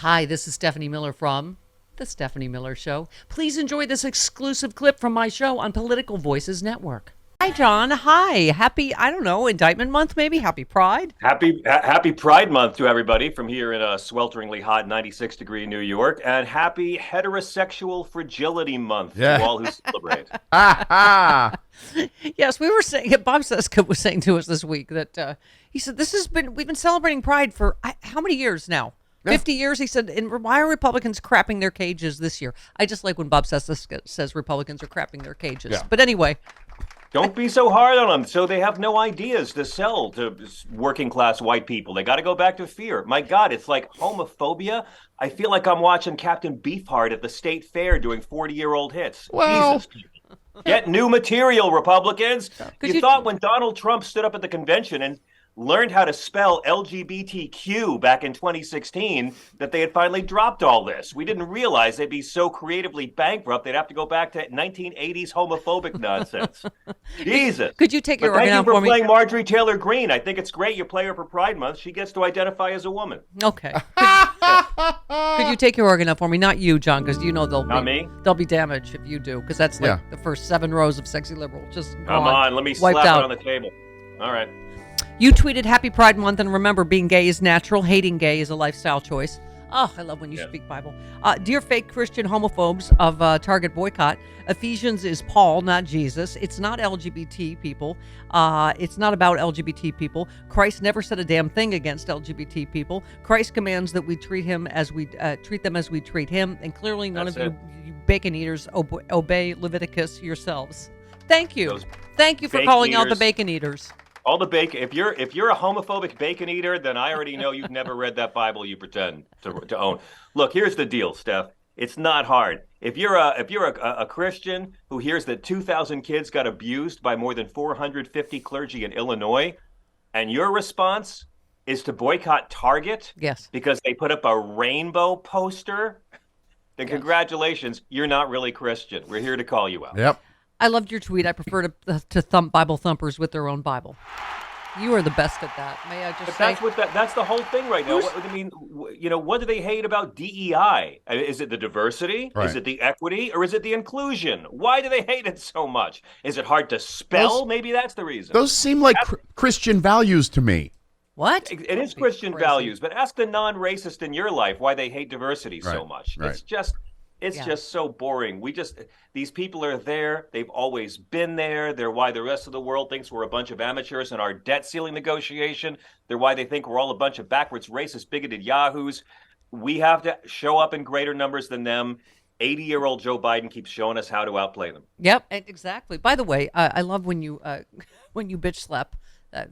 Hi, this is Stephanie Miller from The Stephanie Miller Show. Please enjoy this exclusive clip from my show on Political Voices Network. Hi, John. Hi. Happy, I don't know, Indictment Month, maybe? Happy Pride? Happy Pride Month to everybody from here in a swelteringly hot 96-degree New York, and happy Heterosexual Fragility Month to all who celebrate. Yes, we were saying, Bob Seska was saying to us this week that he said, we've been celebrating Pride for how many years now? 50 years, he said, and why are Republicans crapping their cages this year? I just like when Bob Seska says Republicans are crapping their cages. Yeah. But anyway. Don't be so hard on them. So they have no ideas to sell to working class white people. They got to go back to fear. My God, it's like homophobia. I feel like I'm watching Captain Beefheart at the state fair doing 40-year-old hits. Well, Jesus. Get new material, Republicans. You thought when Donald Trump stood up at the convention and learned how to spell LGBTQ back in 2016 that they had finally dropped all this. We didn't realize they'd be so creatively bankrupt they'd have to go back to 1980s homophobic nonsense. Jesus. Could you take your organ out for me? Thank you for playing me? Marjorie Taylor Greene. I think it's great you play her for Pride Month. She gets to identify as a woman. Okay. Could you take your organ out for me? Not you, John, because you know they'll be damaged if you do, because that's like the first 7 rows of Sexy Liberal. Just come on, let me slap it on the table. All right. You tweeted Happy Pride Month, and remember, being gay is natural. Hating gay is a lifestyle choice. Oh, I love when you speak Bible. Dear fake Christian homophobes of Target Boycott, Ephesians is Paul, not Jesus. It's not LGBT people. It's not about LGBT people. Christ never said a damn thing against LGBT people. Christ commands that we treat them as we treat him, and clearly none of you bacon eaters obey Leviticus yourselves. Thank you. Thank you for calling out the bacon eaters. All the bacon. If you're a homophobic bacon eater, then I already know you've never read that Bible you pretend to own. Look, here's the deal, Steph. It's not hard. If you're a Christian who hears that 2,000 kids got abused by more than 450 clergy in Illinois, and your response is to boycott Target, because they put up a rainbow poster, then congratulations, you're not really Christian. We're here to call you out. Yep. I loved your tweet. I prefer to thump Bible thumpers with their own Bible. You are the best at that. May I just say? That's the whole thing right now. I mean, what do they hate about DEI? Is it the diversity? Right. Is it the equity? Or is it the inclusion? Why do they hate it so much? Is it hard to spell? Maybe that's the reason. Those seem like Christian values to me. What? It is Christian values, but ask the non-racist in your life why they hate diversity so much. Right. It's just so boring. These people are there. They've always been there. They're why the rest of the world thinks we're a bunch of amateurs in our debt ceiling negotiation. They're why they think we're all a bunch of backwards, racist, bigoted yahoos. We have to show up in greater numbers than them. 80-year-old Joe Biden keeps showing us how to outplay them. Yep, exactly. By the way, I love when you bitch slap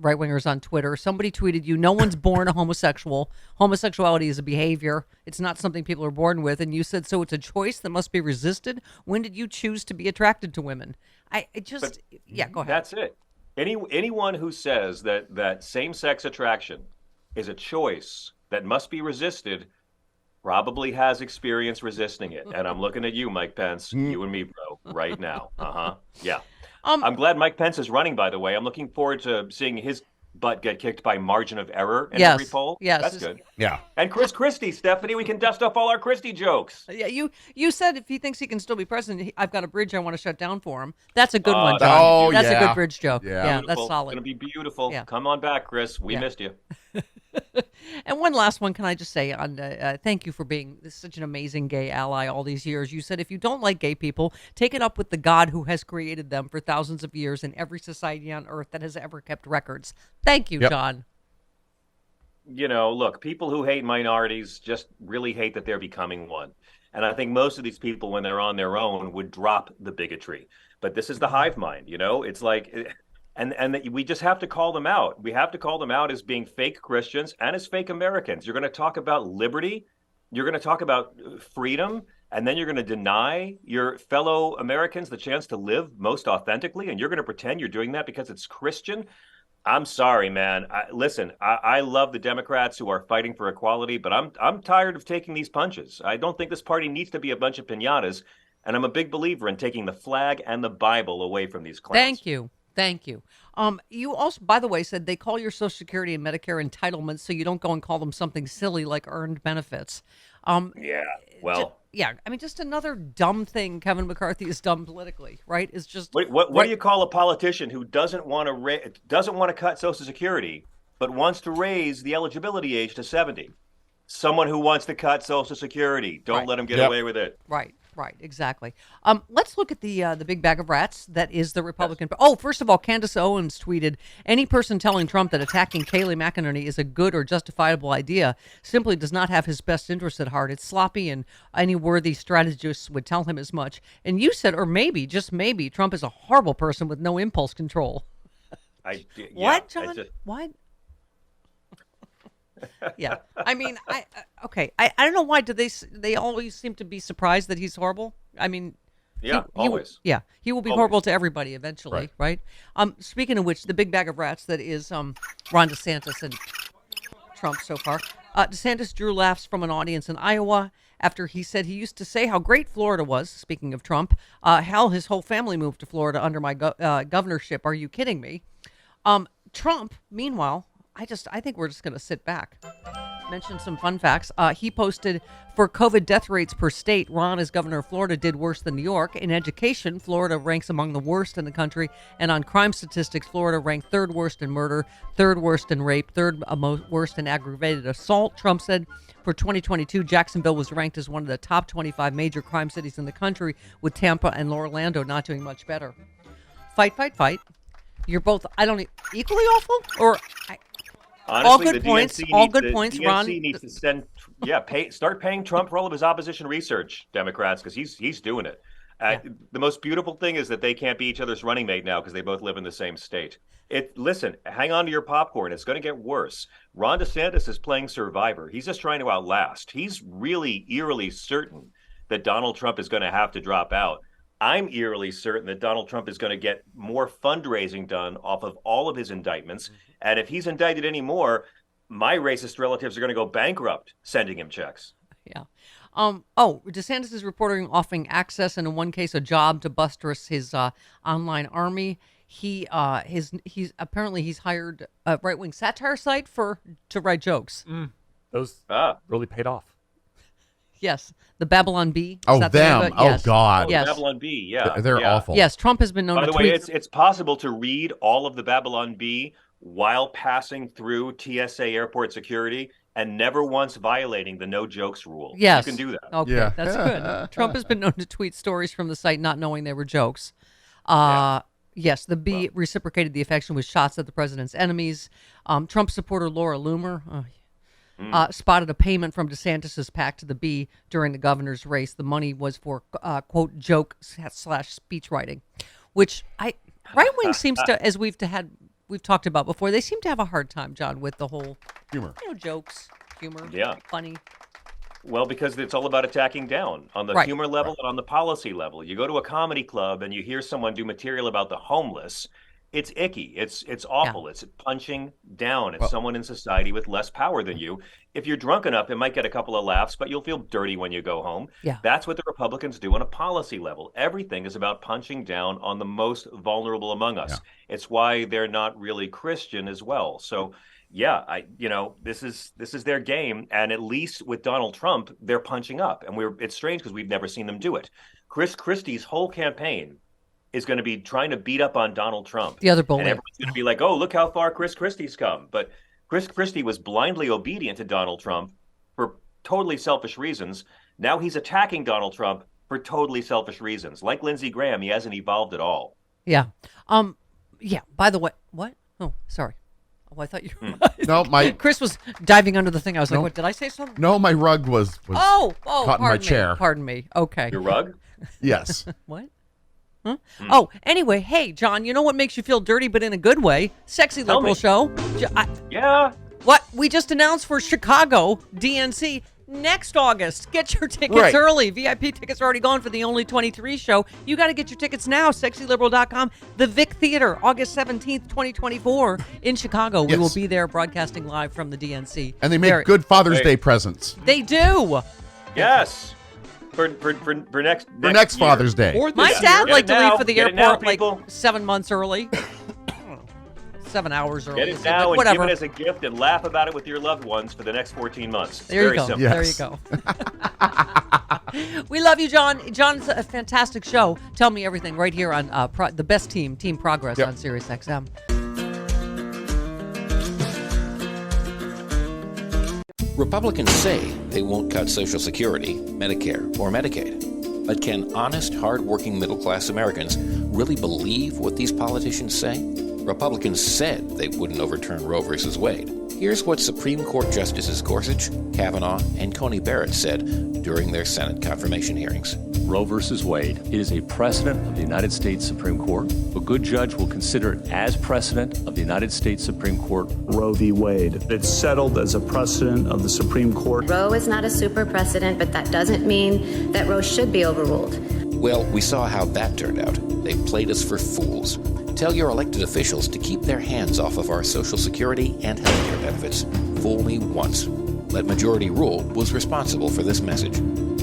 right-wingers on Twitter. Somebody tweeted you, no one's born a homosexual. Homosexuality is a behavior. It's not something people are born with. And you said, so it's a choice that must be resisted? When did you choose to be attracted to women? Go ahead. That's it. Anyone who says that same-sex attraction is a choice that must be resisted probably has experience resisting it. And I'm looking at you, Mike Pence, you and me, bro, right now. Yeah. I'm glad Mike Pence is running, by the way. I'm looking forward to seeing his butt get kicked by margin of error in every poll. Yes. That's good. Yeah. And Chris Christie, Stephanie, we can dust off all our Christie jokes. Yeah, you said if he thinks he can still be president, I've got a bridge I want to shut down for him. That's a good one, John. That's a good bridge joke. Yeah, that's solid. It's going to be beautiful. Yeah. Come on back, Chris. We missed you. And one last one, can I just say, thank you for being such an amazing gay ally all these years. You said if you don't like gay people, take it up with the God who has created them for thousands of years in every society on earth that has ever kept records. Thank you, John. Look, people who hate minorities just really hate that they're becoming one. And I think most of these people, when they're on their own, would drop the bigotry. But this is the hive mind, It's like... And we just have to call them out. We have to call them out as being fake Christians and as fake Americans. You're going to talk about liberty. You're going to talk about freedom. And then you're going to deny your fellow Americans the chance to live most authentically. And you're going to pretend you're doing that because it's Christian. I'm sorry, man. I love the Democrats who are fighting for equality, but I'm tired of taking these punches. I don't think this party needs to be a bunch of piñatas. And I'm a big believer in taking the flag and the Bible away from these clowns. Thank you. Thank you. You also, by the way, said they call your Social Security and Medicare entitlements so you don't go and call them something silly like earned benefits. Yeah. Well, yeah. I mean, just another dumb thing Kevin McCarthy has done politically, right? Is just what do you call a politician who doesn't want to cut Social Security, but wants to raise the eligibility age to 70? Someone who wants to cut Social Security. Don't let him get away with it. Right, exactly. Let's look at the big bag of rats that is the Republican. Yes. Oh, first of all, Candace Owens tweeted, any person telling Trump that attacking Kayleigh McEnany is a good or justifiable idea simply does not have his best interest at heart. It's sloppy, and any worthy strategist would tell him as much. And you said, or maybe, just maybe, Trump is a horrible person with no impulse control. What, John? What? Yeah, I mean, I don't know why. Do they always seem to be surprised that he's horrible? I mean, always. He will be horrible to everybody eventually, right? Speaking of which, the big bag of rats that is Ron DeSantis and Trump so far. DeSantis drew laughs from an audience in Iowa after he said he used to say how great Florida was. Speaking of Trump, hell, his whole family moved to Florida under my governorship. Are you kidding me? Trump, meanwhile. I think we're just going to sit back. Mention some fun facts. He posted, for COVID death rates per state, Ron, as governor of Florida, did worse than New York. In education, Florida ranks among the worst in the country. And on crime statistics, Florida ranked third worst in murder, third worst in rape, third worst in aggravated assault. Trump said for 2022, Jacksonville was ranked as one of the top 25 major crime cities in the country, with Tampa and Orlando not doing much better. Fight. You're both, equally awful? Or... Honestly, all good points. All good points. DNC Ron needs to start paying Trump for all of his opposition research, Democrats, because he's doing it. The most beautiful thing is that they can't be each other's running mate now because they both live in the same state. Listen, hang on to your popcorn. It's going to get worse. Ron DeSantis is playing Survivor. He's just trying to outlast. He's really eerily certain that Donald Trump is going to have to drop out. I'm eerily certain that Donald Trump is going to get more fundraising done off of all of his indictments. And if he's indicted anymore, my racist relatives are going to go bankrupt sending him checks. Yeah. DeSantis is reporting offering access and in one case a job to buttress his online army. He's apparently he's hired a right-wing satire site to write jokes. Those really paid off. Yes, the Babylon Bee. Oh, them. Yes. Oh, God. Yes. Babylon Bee, yeah. They're awful. Yes, Trump has been known to tweet. By the way, it's possible to read all of the Babylon Bee while passing through TSA airport security and never once violating the no jokes rule. Yes. You can do that. Okay, that's good. Trump has been known to tweet stories from the site not knowing they were jokes. Yes, the Bee reciprocated the affection with shots at the president's enemies. Trump supporter Laura Loomer spotted a payment from DeSantis' PAC to the Bee during the governor's race. The money was for, quote, joke / speech writing, which right wing seems to, as we've talked about before, they seem to have a hard time, John, with the whole humor, jokes, humor, funny. Well, because it's all about attacking down on the humor level and on the policy level. You go to a comedy club and you hear someone do material about the homeless. It's icky. It's awful. Yeah. It's punching down at someone in society with less power than you. If you're drunk enough, it might get a couple of laughs, but you'll feel dirty when you go home. Yeah. That's what the Republicans do on a policy level. Everything is about punching down on the most vulnerable among us. Yeah. It's why they're not really Christian as well. So, this is their game. And at least with Donald Trump, they're punching up. And it's strange because we've never seen them do it. Chris Christie's whole campaign is going to be trying to beat up on Donald Trump. The other bully. And everyone's going to be like, oh, look how far Chris Christie's come. But Chris Christie was blindly obedient to Donald Trump for totally selfish reasons. Now he's attacking Donald Trump for totally selfish reasons. Like Lindsey Graham, he hasn't evolved at all. Yeah. By the way, what? Oh, sorry. Oh, I thought you were... No, Chris was diving under the thing. I was like, what, did I say something? No, my rug was caught in my chair. Pardon me. Okay. Your rug? Yes. What? Huh? Oh, anyway, hey, John, you know what makes you feel dirty, but in a good way? Sexy Liberal Show. Yeah. What? We just announced for Chicago, DNC, next August. Get your tickets early. VIP tickets are already gone for the Only 23 show. You got to get your tickets now. SexyLiberal.com. The Vic Theater, August 17th, 2024 in Chicago. Yes. We will be there broadcasting live from the DNC. And they make good Father's Day presents. They do. Yes. For next Father's Day. My dad liked to leave for the airport like 7 months early. 7 hours early. Get it now and give it as a gift and laugh about it with your loved ones for the next 14 months. It's there you go. Simple. Yes. There you go. We love you, John. John's a fantastic show. Tell me everything right here on the best Team Progress on Sirius XM. Republicans say they won't cut Social Security, Medicare, or Medicaid. But can honest, hard-working middle-class Americans really believe what these politicians say? Republicans said they wouldn't overturn Roe v. Wade. Here's what Supreme Court Justices Gorsuch, Kavanaugh, and Coney Barrett said during their Senate confirmation hearings. Roe v. Wade. It is a precedent of the United States Supreme Court. A good judge will consider it as precedent of the United States Supreme Court. Roe v. Wade. It's settled as a precedent of the Supreme Court. Roe is not a super precedent, but that doesn't mean that Roe should be overruled. Well, we saw how that turned out. They played us for fools. Tell your elected officials to keep their hands off of our Social Security and health care benefits. Fool me once. Let Majority Rule was responsible for this message.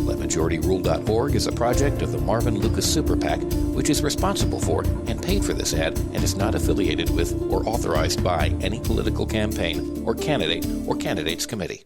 LetMajorityRule.org is a project of the Marvin Lucas Super PAC, which is responsible for and paid for this ad and is not affiliated with or authorized by any political campaign or candidate or candidates committee.